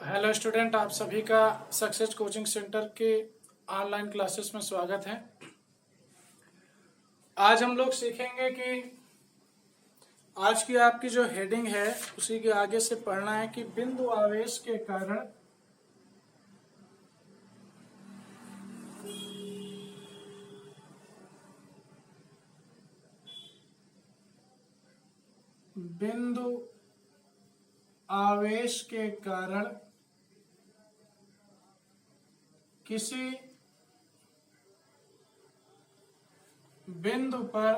Hello student, आप सभी का सक्सेस कोचिंग सेंटर के ऑनलाइन क्लासेस में स्वागत है। आज हम लोग सीखेंगे कि आज की आपकी जो हेडिंग है उसी के आगे से पढ़ना है कि बिंदु आवेश के कारण बिंदु आवेश के कारण किसी बिंदु पर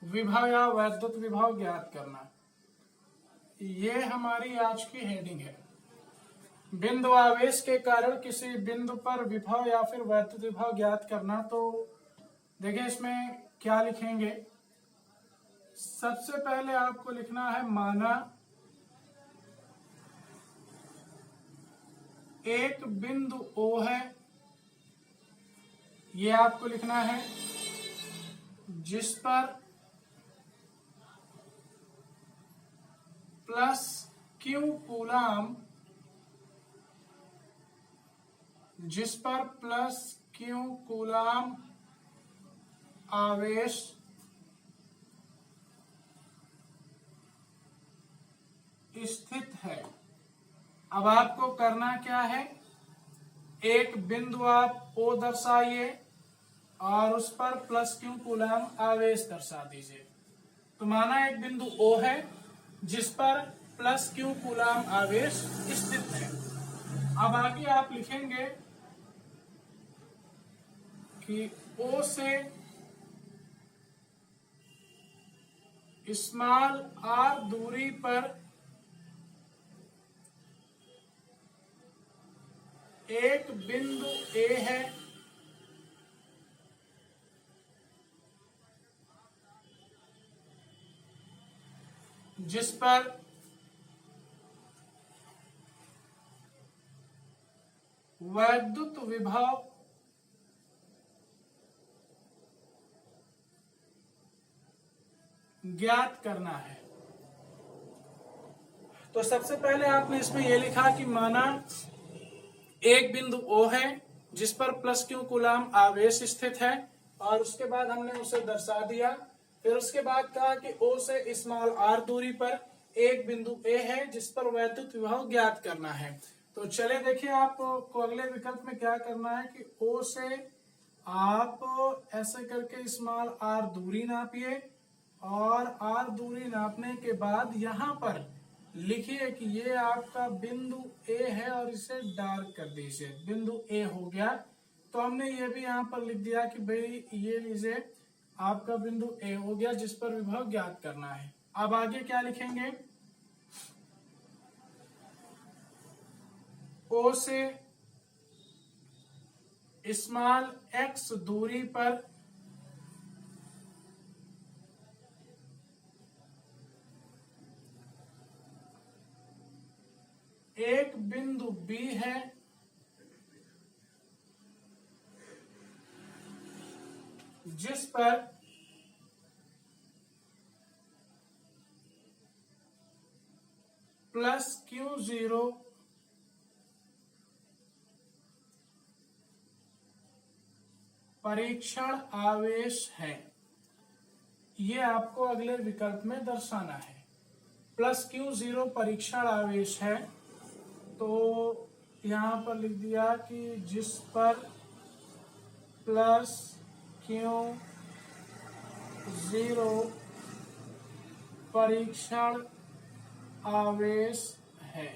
विभव या वैद्युत विभव ज्ञात करना, ये हमारी आज की हेडिंग है। बिंदु आवेश के कारण किसी बिंदु पर विभव या फिर वैद्युत विभव ज्ञात करना। तो देखिए इसमें क्या लिखेंगे। सबसे पहले आपको लिखना है माना एक बिंदु O है, ये आपको लिखना है, जिस पर प्लस Q कूलाम, जिस पर प्लस Q कूलाम आवेश स्थित है। अब आपको करना क्या है, एक बिंदु आप O दर्शाइए और उस पर प्लस Q कूलाम आवेश दर्शा दीजिए। तो माना एक बिंदु O है जिस पर प्लस Q कूलाम आवेश स्थित है। अब आगे आप लिखेंगे कि O से स्मॉल r दूरी पर एक बिंदु A है, जिस पर वैद्युत विभव ज्ञात करना है। तो सबसे पहले आपने इसमें यह लिखा कि माना एक बिंदु O है जिस पर प्लस Q कूलाम आवेश स्थित है, और उसके बाद हमने उसे दर्शा दिया। फिर उसके बाद कहा कि O से स्मॉल r दूरी पर एक बिंदु A है जिस पर वैद्युत विभव ज्ञात करना है। तो चले देखिए आपको अगले विकल्प में क्या करना है कि O से आप ऐसे करके स्मॉल r दूरी नापिए, और r दूरी नापने के बाद यहाँ पर लिखिए कि ये आपका बिंदु A है और इसे डार्क कर दीजिए, बिंदु A हो गया। तो हमने ये भी यहाँ पर लिख दिया कि भाई ये लीजिए आपका बिंदु A हो गया जिस पर विभव ज्ञात करना है। अब आगे क्या लिखेंगे, O से स्मॉल x दूरी पर एक बिंदु B है, जिस पर प्लस Q0 परीक्षण आवेश है। ये आपको अगले विकल्प में दर्शाना है। प्लस Q0 परीक्षण आवेश है, तो यहाँ पर लिख दिया कि जिस पर प्लस Q0 परीक्षण आवेश है।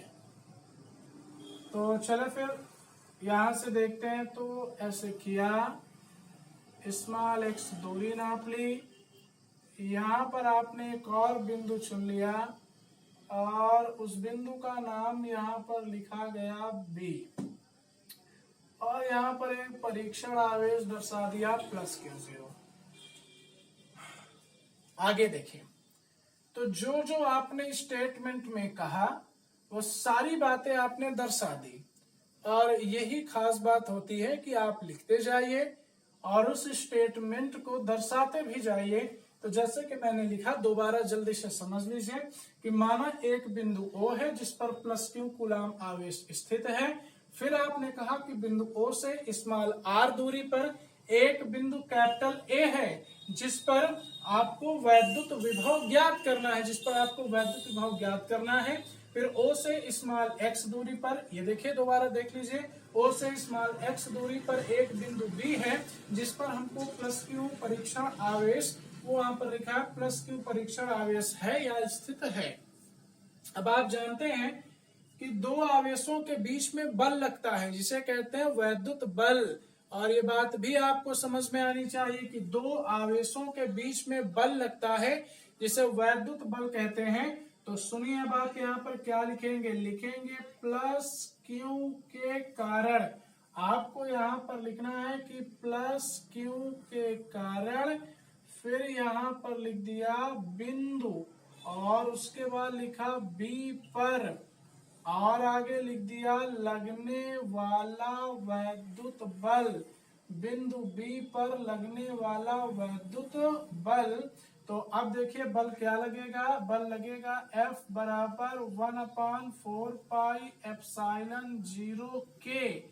तो चले फिर यहां से देखते हैं। तो ऐसे किया, स्मॉल x दूरी नाप ली, यहाँ पर आपने एक और बिंदु चुन लिया और उस बिंदु का नाम यहाँ पर लिखा गया B, और यहाँ पर एक परीक्षण आवेश दर्शा दिया प्लस Q0। आगे देखिए, तो जो जो आपने स्टेटमेंट में कहा वो सारी बातें आपने दर्शा दी, और यही खास बात होती है कि आप लिखते जाइए और उस स्टेटमेंट को दर्शाते भी जाइए। तो जैसे कि मैंने लिखा, दोबारा जल्दी से समझ लीजिए कि माना एक बिंदु O है जिस पर प्लस क्यू कूलाम आवेश स्थित है। फिर आपने कहा कि बिंदु O से स्मॉल r दूरी पर एक बिंदु कैपिटल A है जिस पर आपको वैद्युत विभव ज्ञात करना है, फिर O से स्मॉल x दूरी पर, ये देखिए दोबारा देख लीजिए, O से स्मॉल x दूरी पर एक बिंदु B है जिस पर हमको प्लस क्यू परीक्षण आवेश, वो वहां पर लिखा है प्लस क्यू परीक्षण आवेश है या स्थित है। अब आप जानते हैं कि दो आवेशों के बीच में बल लगता है जिसे कहते हैं वैद्युत बल, और ये बात भी आपको समझ में आनी चाहिए कि दो आवेशों के बीच में बल लगता है जिसे वैद्युत बल कहते हैं। तो सुनिए अब आप यहाँ पर क्या लिखेंगे, लिखेंगे प्लस क्यू के कारण, आपको यहाँ पर लिखना है कि प्लस क्यू के कारण, फिर यहाँ पर लिख दिया बिंदु और उसके बाद लिखा बी पर, और आगे लिख दिया लगने वाला वैद्युत बल, बिंदु बी पर लगने वाला वैद्युत बल। तो अब देखिए बल क्या लगेगा, बल लगेगा F बराबर 1/4 पाई एप्सिलॉन 0 के,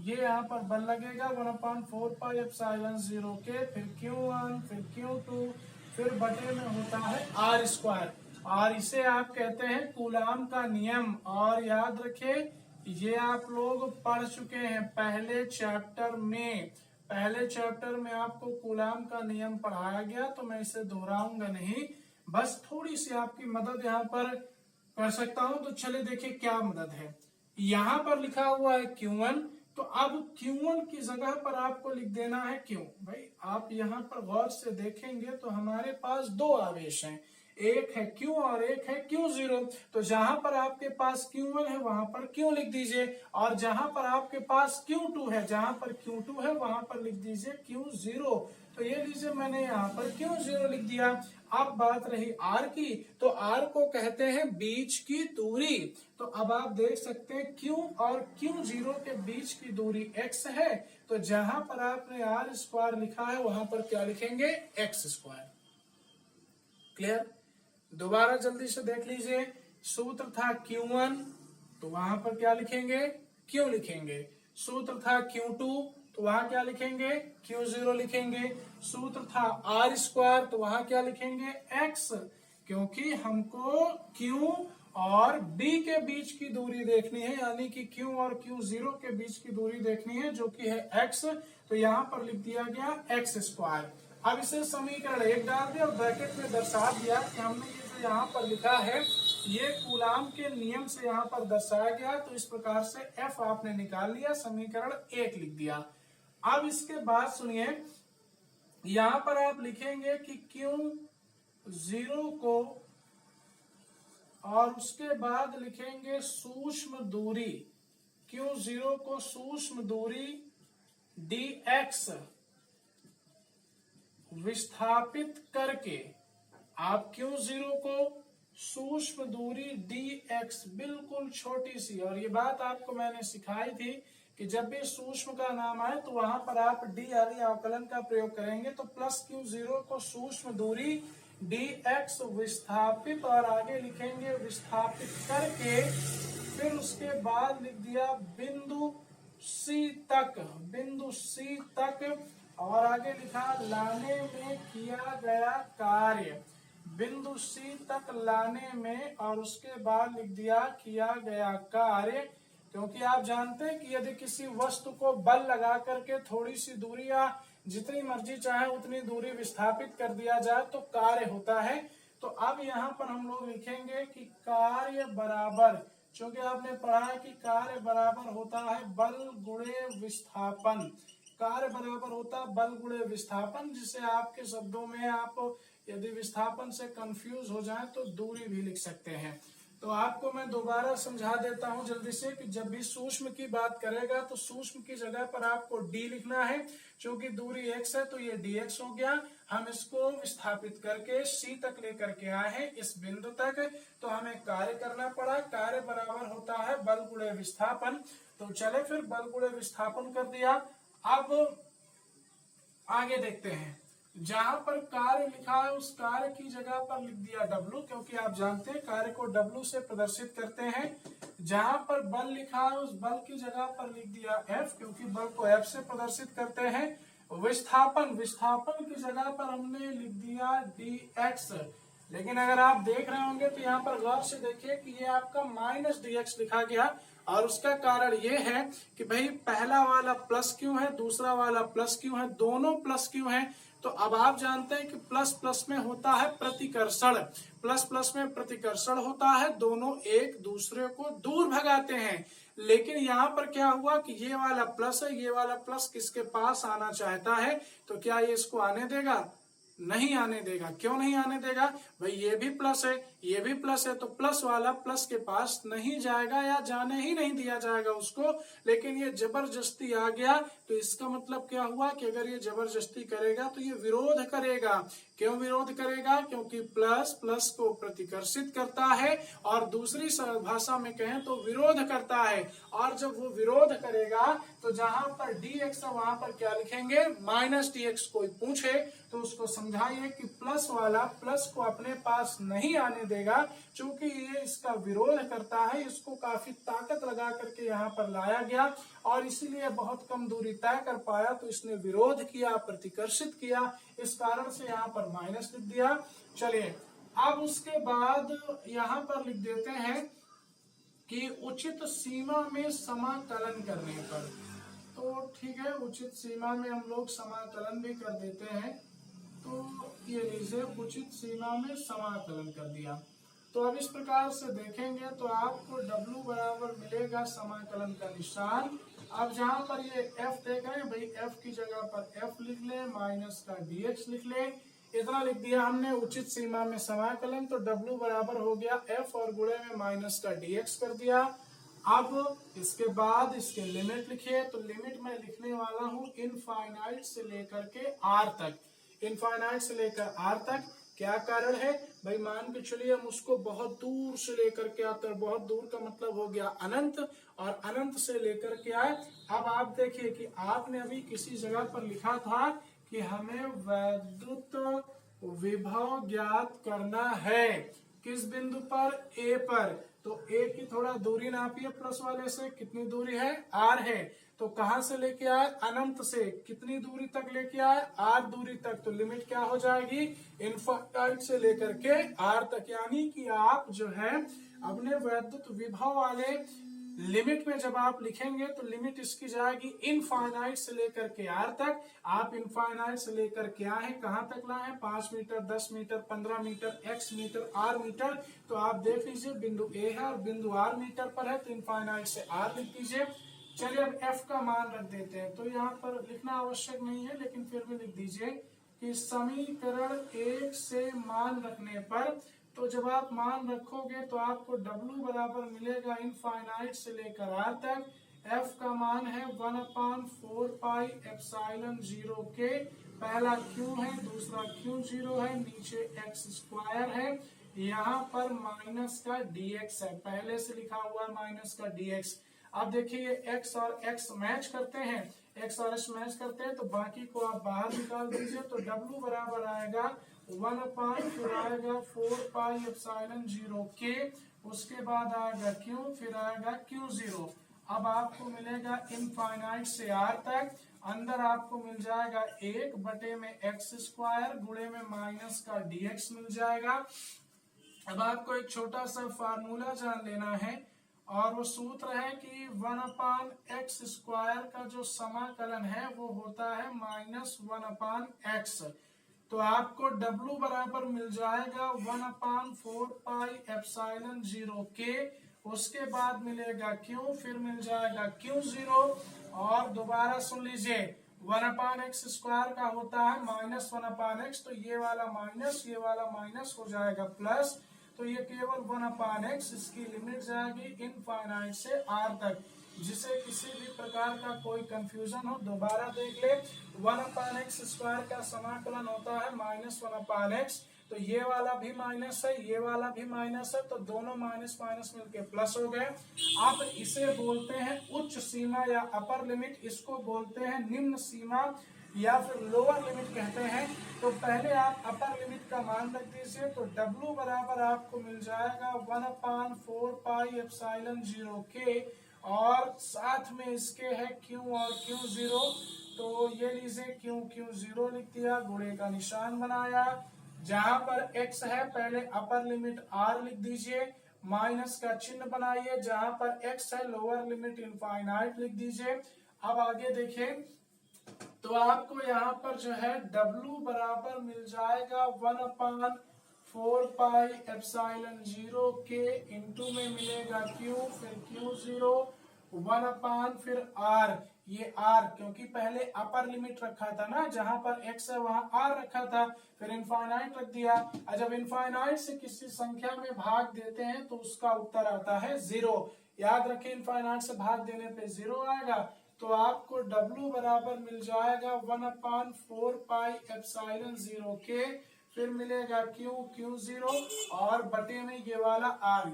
ये यहाँ पर बल लगेगा 1/4 पाई एप्सिलॉन 0 के, फिर Q1 फिर Q2 फिर बटे में होता है R स्क्वायर, और इसे आप कहते हैं कूलाम का नियम। और याद रखें ये आप लोग पढ़ चुके हैं पहले चैप्टर में आपको कूलाम का नियम पढ़ाया गया, तो मैं इसे दोहराऊंगा नहीं, बस थोड़ी सी आपकी मदद यहाँ पर कर सकता हूं। तो चलिए देखिए क्या मदद है। यहाँ पर लिखा हुआ है Q1, तो अब Q1 की जगह पर आपको लिख देना है Q। भाई आप यहाँ पर गौर से देखेंगे तो हमारे पास दो आवेश हैं, एक है Q और एक है Q0। तो जहां पर आपके पास Q1 है वहां पर Q लिख दीजिए, और जहां पर आपके पास Q2 है, वहां पर लिख दीजिए Q0। तो ये लीजिए मैंने यहाँ पर Q0 लिख दिया। अब बात रही R की, तो R को कहते हैं बीच की दूरी। तो अब आप देख सकते हैं Q और Q0 के बीच की दूरी x है, तो जहां पर आपने R स्क्वायर लिखा है वहां पर क्या लिखेंगे, x स्क्वायर। क्लियर? दोबारा जल्दी से देख लीजिए, सूत्र था Q1 तो वहां पर क्या लिखेंगे, Q लिखेंगे। सूत्र था Q2 तो वहां क्या लिखेंगे, Q0 लिखेंगे। सूत्र था R स्क्वायर तो वहां क्या लिखेंगे, x, क्योंकि हमको Q और B के बीच की दूरी देखनी है, यानी कि Q और Q0 के बीच की दूरी देखनी है जो कि है x, तो यहाँ पर लिख दिया गया x स्क्वायर। अब इसे समीकरण 1 डाल दिया और ब्रैकेट में दर्शा दिया कि हमने ये जो यहाँ पर लिखा है ये कूलाम के नियम से यहाँ पर दर्शाया गया, तो इस प्रकार से F आपने निकाल लिया, समीकरण 1 लिख दिया। अब इसके बाद सुनिए, यहाँ पर आप लिखेंगे कि Q0 को, और उसके बाद लिखेंगे सूक्ष्म दूरी, Q0 को सूक्ष्म दूरी dx विस्थापित करके, आप Q0 को सूक्ष्म दूरी dx, बिल्कुल छोटी सी, और ये बात आपको मैंने सिखाई थी कि जब भी सूक्ष्म का नाम आए तो वहां पर आप d यानी अवकलन का प्रयोग करेंगे। तो प्लस Q0 को सूक्ष्म दूरी dx विस्थापित, और आगे लिखेंगे विस्थापित करके, फिर उसके बाद लिख दिया बिंदु C तक, और आगे लिखा लाने में किया गया कार्य, बिंदु C तक लाने में, और उसके बाद लिख दिया किया गया कार्य। क्योंकि आप जानते हैं कि यदि किसी वस्तु को बल लगा करके थोड़ी सी दूरी या जितनी मर्जी चाहे उतनी दूरी विस्थापित कर दिया जाए तो कार्य होता है। तो अब यहाँ पर हम लोग लिखेंगे कि कार्य बराबर, क्योंकि आपने पढ़ा है कि कार्य बराबर होता है बल गुणे विस्थापन, कार्य बराबर होता है बल गुणे विस्थापन, जिसे आपके शब्दों में आप यदि विस्थापन से कंफ्यूज हो जाए तो दूरी भी लिख सकते हैं। तो आपको मैं दोबारा समझा देता हूं जल्दी से कि जब भी सूक्ष्म की बात करेगा तो सूक्ष्म की जगह पर आपको d लिखना है, क्योंकि दूरी x है तो ये dx हो गया। हम इसको विस्थापित करके C तक लेकर के आए हैं इस बिंदु तक, तो हमें कार्य करना पड़ा, कार्य बराबर होता है बल गुणे विस्थापन। तो चले फिर बल गुणे विस्थापन कर दिया। अब आगे देखते हैं, जहां पर कार्य लिखा है उस कार्य की जगह पर लिख दिया W, क्योंकि आप जानते हैं कार्य को W से प्रदर्शित करते हैं। जहां पर बल लिखा है उस बल की जगह पर लिख दिया F, क्योंकि बल को F से प्रदर्शित करते हैं। विस्थापन की जगह पर हमने लिख दिया dx। लेकिन अगर आप देख रहे होंगे तो यहाँ पर गौर से देखिए कि ये आपका -dx लिखा गया, और उसका कारण ये है कि भाई पहला वाला प्लस क्यों है, दूसरा वाला प्लस क्यों है, दोनों प्लस क्यों है। तो अब आप जानते हैं कि प्लस प्लस में होता है प्रतिकर्षण, प्लस प्लस में प्रतिकर्षण होता है, दोनों एक दूसरे को दूर भगाते हैं। लेकिन यहाँ पर क्या हुआ कि ये वाला प्लस है, ये वाला प्लस किसके पास आना चाहता है, तो क्या ये इसको आने देगा? नहीं आने देगा। क्यों नहीं आने देगा? भाई ये भी प्लस है, ये भी प्लस है, तो प्लस वाला प्लस के पास नहीं जाएगा या जाने ही नहीं दिया जाएगा उसको। लेकिन ये जबरदस्ती आ गया, तो इसका मतलब क्या हुआ कि अगर ये जबरदस्ती करेगा तो ये विरोध करेगा। क्यों विरोध करेगा? क्योंकि प्लस प्लस को प्रतिकर्षित करता है, और दूसरी भाषा में कहें तो विरोध करता है। और जब वो विरोध करेगा तो जहां पर dx है वहां पर क्या लिखेंगे? -dx। कोई पूछे तो उसको समझाइए कि प्लस वाला प्लस को अपने पास नहीं आने देगा, क्योंकि ये इसका विरोध करता है। इसको काफी ताकत लगा करके यहाँ पर लाया गया, और इसीलिए बहुत कम दूरी तय कर पाया, तो इसने विरोध किया, प्रतिकर्षित किया, इस कारण से यहाँ पर माइनस लिख दिया। चलिए अब उसके बाद यहाँ पर लिख देते हैं कि उचित सीमा में समाकलन करने पर। तो ठीक है, उचित सीमा में हम लोग समाकलन भी कर देते हैं। तो ये लीजिए, उचित सीमा में समाकलन कर दिया। तो अब इस प्रकार से देखेंगे तो आपको W बराबर मिलेगा समाकलन का निशान। अब जहां पर ये F देख रहे हैं, भाई F की जगह पर F लिख ले, माइनस का dx लिख ले, इतना लिख दिया हमने। उचित सीमा में समाकलन, तो W बराबर हो गया F और गुणे में माइनस का dx कर दिया। अब इसके बाद इसके लिमिट लिखिए, तो लिमिट में लिखने वाला हूं इनफाइनाइट से लेकर के R तक। इनफाइनाइट से लेकर R तक क्या कारण है? भाई मान के चलिए हम उसको बहुत दूर से लेकर के आते हैं, बहुत दूर का मतलब हो गया अनंत, और अनंत से लेकर के आए। अब आप देखिए कि आपने अभी किसी जगह पर लिखा था कि हमें वैद्युत विभव ज्ञात करना है, किस बिंदु पर? A पर। तो A की थोड़ा दूरी नापिए प्लस वाले से, कितनी दूरी है? R है। तो कहां से लेके आए? अनंत से। कितनी दूरी तक लेके आए? R दूरी तक। तो लिमिट क्या हो जाएगी? इनफाइनाइट से लेकर के R तक। यानी कि आप जो है अपने वैद्युत विभव वाले लिमिट में जब आप लिखेंगे तो लिमिट इसकी जाएगी इनफाइनाइट से लेकर के R तक। आप इनफाइनाइट से लेकर के आए हैं, कहां तक लाए हैं? 5 metre, 10 metre, 15 metre, x metre, r metre. तो आप देख लीजिए बिंदु A है और बिंदु R मीटर पर है, तो इनफाइनाइट से R लिख दीजिए। चलिए अब F का मान रख देते हैं, तो यहाँ पर लिखना आवश्यक नहीं है, लेकिन फिर भी लिख दीजिए कि समीकरण 1 से मान रखने पर, तो जब आप मान रखोगे तो आपको W बराबर मिलेगा इनफाइनाइट से लेकर R तक। F का मान है 1/4 पाई एप्सिलॉन 0 के। पहला Q है, दूसरा Q0 है, नीचे x स्क्वायर है, यहाँ पर माइनस का dx है, पहले से लिखा हुआ है माइनस का dx। अब देखिए x और x मैच करते हैं, x और x मैच करते हैं, तो बाकी को आप बाहर निकाल दीजिए। तो W बराबर आएगा 1/, फिर आएगा 4 पाई एप्सिलॉन 0 के, उसके बाद आएगा Q, फिर आएगा Q0। अब आपको मिलेगा इनफाइनाइट से R तक, अंदर आपको मिल जाएगा 1 में x स्क्वायर गुणे में माइनस का dx मिल जाएगा। अब आपको एक छोटा सा फार्मूला जान लेना है, और वो सूत्र है कि 1/x स्क्वायर का जो समाकलन है वो होता है -1/x। तो आपको W बराबर मिल जाएगा 1/4 पाई एप्सिलॉन 0 के, उसके बाद मिलेगा Q, फिर मिल जाएगा Q0, और दोबारा सुन लीजिए 1/x स्क्वायर का होता है -1/x, तो ये वाला माइनस, ये वाला माइनस हो जाएगा प्लस, तो ये केवल 1/x, इसकी लिमिट जाएगी इनफाइनाइट से R तक। जिसे किसी भी प्रकार का कोई कंफ्यूजन हो दोबारा देख ले। 1/x स्क्वायर का समाकलन होता है -1/x, तो ये वाला भी माइनस है, ये वाला भी माइनस है, तो दोनों माइनस माइनस मिलके प्लस हो गए। अब इसे बोलते हैं उच्च सीमा या अपर लिमिट, इसको बोलते हैं निम्न सीमा। या फिर लोअर लिमिट कहते हैं। तो पहले आप अपर लिमिट का मान रख दीजिए, तो W बराबर आपको मिल जाएगा 1/4πε0k, और साथ में इसके है Q और Q0, तो ये लीजिए Q0 लिख दिया, गुणे का निशान बनाया। जहां पर x है पहले अपर लिमिट r लिख दीजिए, माइनस का चिन्ह बनाइए, जहां पर x है लोअर लिमिट इनफाइनाइट लिख दीजिए। अब आगे देखें तो आपको यहाँ पर जो है W बराबर मिल जाएगा 1/4πε0k, इंटू में मिलेगा Q, फिर Q0, 1 फिर R, ये R क्योंकि पहले अपर लिमिट रखा था ना, जहां पर x है वहां R रखा था, फिर इनफाइनाइट रख दिया। और जब इनफाइनाइट से किसी संख्या में भाग देते हैं तो उसका उत्तर आता है 0। याद रखें, इनफाइनाइट से भाग देने पे 0 आएगा। तो आपको W बराबर मिल जाएगा 1/4πε0k, फिर मिलेगा Q0, और बटे में ये वाला R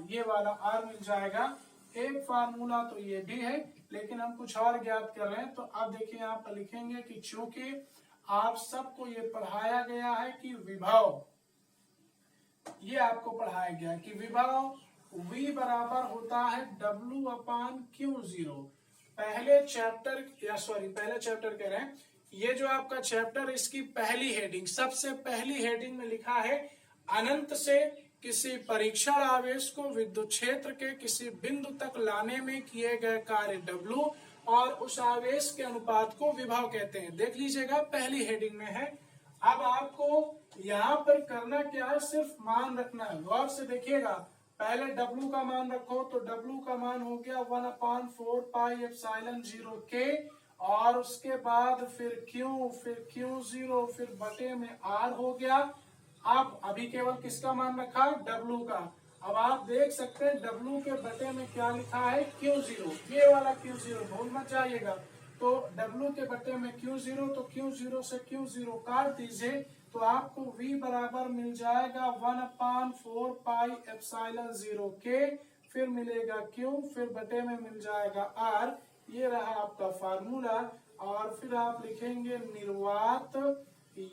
मिल जाएगा। एक फार्मूला तो ये भी है, लेकिन हम कुछ और ज्ञात कर रहे हैं। तो अब देखिए यहाँ पर लिखेंगे कि चूंकि आप सबको ये पढ़ाया गया है कि विभव, ये आपको पढ़ाया गया है कि विभव V बराबर होता है W/Q0। पहले चैप्टर कह रहे हैं, ये जो आपका चैप्टर, इसकी पहली हेडिंग, सबसे पहली हेडिंग में लिखा है अनंत से किसी परीक्षण आवेश को विद्युत क्षेत्र के किसी बिंदु तक लाने में किए गए कार्य W और उस आवेश के अनुपात को विभव कहते हैं। देख लीजिएगा, पहली हेडिंग में है। अब आपको यहाँ पर करना क्या है, सिर्फ मान रखना है। गौर से देखिएगा, पहले W का मान रखो, तो W का मान हो गया 1/4πε0k, और उसके बाद फिर Q, फिर Q0, फिर बटे में R हो गया। अब अभी केवल किसका मान रखा, W का। अब आप देख सकते हैं W के बटे में क्या लिखा है, Q0, ये वाला Q0 भूल मत जाइएगा। तो W के बटे में Q0, तो Q0 से Q0 काट दीजिए, तो आपको V बराबर मिल जाएगा 1/4πε0k, फिर मिलेगा Q, फिर बटे में मिल जाएगा R। ये रहा आपका फार्मूला। और फिर आप लिखेंगे निर्वात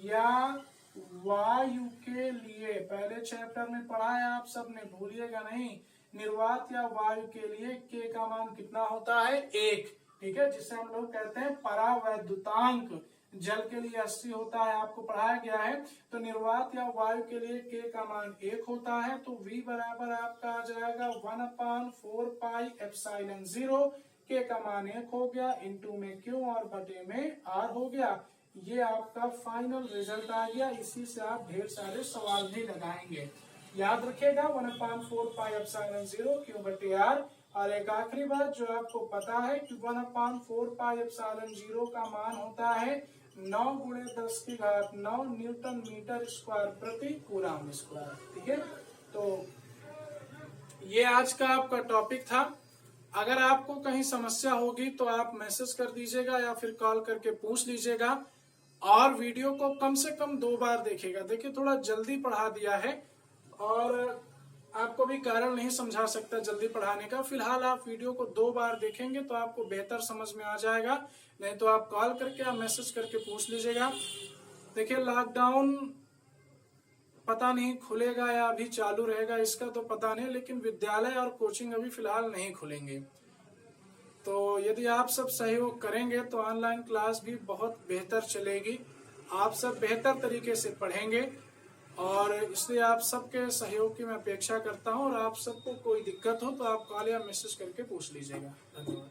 या वायु के लिए, पहले चैप्टर में पढ़ा है आप सबने, भूलिएगा नहीं। निर्वात या वायु के लिए k का मान कितना होता है, 1, ठीक है, जिसे हम लोग कहते हैं परावैद्युतांक। जल के लिए 80 होता है, आपको पढ़ाया गया है। तो निर्वात या वायु के लिए k का मान 1 होता है। तो V बराबर आपका आ जाएगा 1/4πε0, k का मान 1 हो गया, इंटू में Q और बटे में R हो गया। ये आपका फाइनल रिजल्ट आ गया। इसी से आप ढेर सारे सवाल भी लगाएंगे। याद रखिएगा 1/4πε0 Q बटे R। और एक आखिरी बात जो आपको पता है कि 1/4πε0 का मान होता है 9 × 10⁹ न्यूटन मीटर स्क्वायर प्रति कूलम स्क्वायर, ठीक है। तो ये आज का आपका टॉपिक था। अगर आपको कहीं समस्या होगी तो आप मैसेज कर दीजिएगा या फिर कॉल करके पूछ लीजिएगा। और वीडियो को कम से कम 2 बार देखिएगा। देखिए, थोड़ा जल्दी पढ़ा दिया है और आपको भी कारण नहीं समझा सकता जल्दी पढ़ाने का। फिलहाल आप वीडियो को 2 बार देखेंगे तो आपको बेहतर समझ में आ जाएगा। नहीं तो आप कॉल करके या मैसेज करके पूछ लीजिएगा। देखिए, लॉकडाउन पता नहीं खुलेगा या अभी चालू रहेगा, इसका तो पता नहीं, लेकिन विद्यालय और कोचिंग अभी फिलहाल नहीं खुलेंगे। तो यदि आप सब सहयोग करेंगे तो ऑनलाइन क्लास भी बहुत बेहतर चलेगी। आप सब बेहतर तरीके से पढ़ेंगे, और इसलिए आप सबके सहयोग की मैं अपेक्षा करता हूं। और आप सबको कोई दिक्कत हो तो आप कॉल या मैसेज करके पूछ लीजिएगा। धन्यवाद।